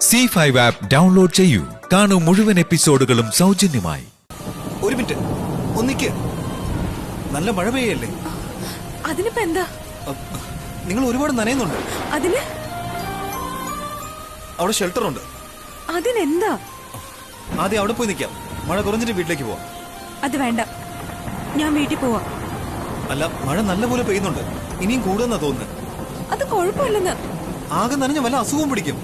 C5 app download ചെയ്യൂ. കാണൂ മുഴുവൻ എപ്പിസോഡുകളും സൗജന്യമായി. ഒരു മിനിറ്റ് ഒന്നിക്ക്. നല്ല മഴ പെയ്യല്ലേ? അതിനിപ്പോ എന്താ? നിങ്ങൾ ഒരുപാട് നനയുന്നുണ്ട്. അതിന് അവിടെ ഷെൽട്ടർ ഉണ്ട്. അതിനെന്താ? ആദ്യം അവിടെ പോയി നിൽക്കാം. മഴ കുറഞ്ഞിട്ട് വീട്ടിലേക്ക് പോവാം. അത് വേണ്ട, ഞാൻ വീട്ടിൽ പോവാം. അല്ല, മഴ നല്ലപോലെ പെയ്യുന്നുണ്ട്. ഇനിയും കൂടുമെന്നാ തോന്നുന്നത്. അത് കുഴപ്പമില്ലെന്ന്. ആകെ നനഞ്ഞ വല്ല അസുഖവും പിടിക്കും.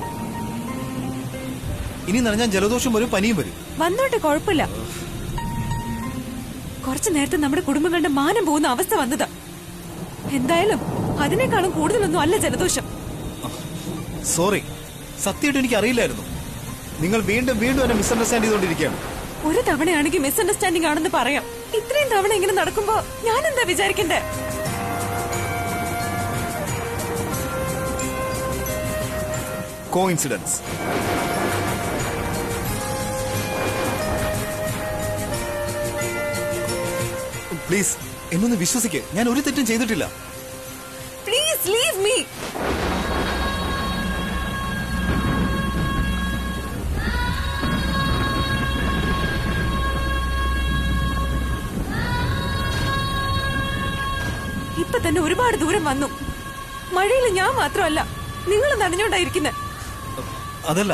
ഇനി നനഞ്ഞാൽ ജലദോഷം വരും, പനിയും വരും. വന്നോട്ടെ, കുഴപ്പമില്ല. കുറച്ചു നേരത്തെ നമ്മുടെ കുടുംബങ്ങളുടെ മാനം പോകുന്ന അവസ്ഥ വന്നതാ. എന്തായാലും അതിനേക്കാളും കൂടുതലൊന്നും അല്ല ജലദോഷം. സോറി, സത്യമായിട്ട് എനിക്ക് അറിയില്ലായിരുന്നു. നിങ്ങൾ വീണ്ടും വീണ്ടും എന്നെ മിസ്അണ്ടർസ്റ്റാൻഡ് ചെയ്തുകൊണ്ടിരിക്കുകയാണ്. ഒരു തവണയാണെങ്കിൽ മിസ്അണ്ടർസ്റ്റാൻഡിംഗ് ആണെന്ന് പറയാം. ഇത്രയും തവണ ഇങ്ങനെ നടക്കുമ്പോ ഞാൻ എന്താ വിചാരിക്കണ്ടേ? കോഇൻസിഡൻസ്. പ്ലീസ് എന്നൊന്ന് വിശ്വസിക്ക്. ഞാൻ ഒരു തെറ്റും ചെയ്തിട്ടില്ല. Please leave me. ഇപ്പൊ തന്നെ ഒരുപാട് ദൂരം വന്നു. മഴയിൽ ഞാൻ മാത്രമല്ല, നിങ്ങൾ നനഞ്ഞോണ്ടായിരിക്കുന്നത്. അതല്ല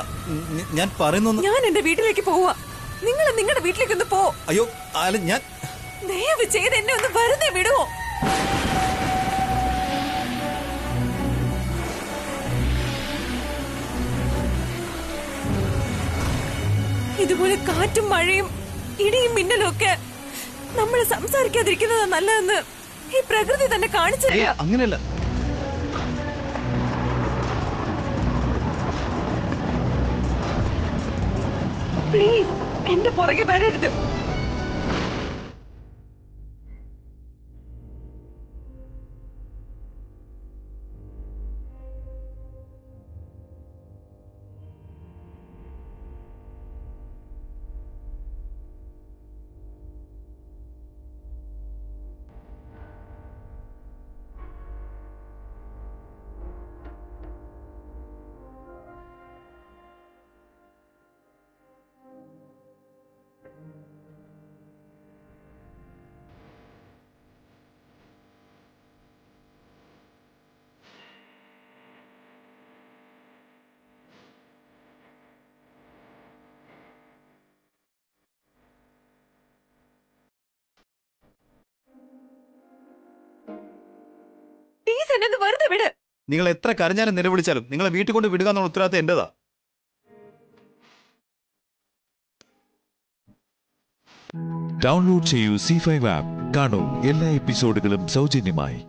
ഞാൻ പറയുന്നു. ഞാൻ എന്റെ വീട്ടിലേക്ക് പോവാ. നിങ്ങൾ നിങ്ങളുടെ വീട്ടിലേക്ക് ഒന്ന് പോ. അയ്യോ, അല്ല, ഞാൻ ദയവ് ചെയ്ത് എന്നെ ഒന്ന് വെറുതെ വിടുവോ? ഇതുപോലെ കാറ്റും മഴയും ഇടിയും മിന്നലും ഒക്കെ നമ്മൾ സംസാരിക്കാതിരിക്കുന്നതാ നല്ലതെന്ന് ഈ പ്രകൃതി തന്നെ കാണിച്ചു. അങ്ങനെയല്ല. പ്ലീസ് എന്റെ പുറകെ വരരുത്. പ്ലീസ് എന്നെ ഒന്ന് വെറുതെ വിട്. നിങ്ങൾ എത്ര കരഞ്ഞാലും നിലവിളിച്ചാലും നിങ്ങളെ വീട്ടിൽ കൊണ്ട് വിടുക എന്നുള്ള ഉത്തരവാദിത്തം എന്റേതാ. ഡൗൺലോഡ് ചെയ്യൂ C5 ആപ്പ്. കാണൂ എല്ലാ എപ്പിസോഡുകളും സൗജന്യമായി.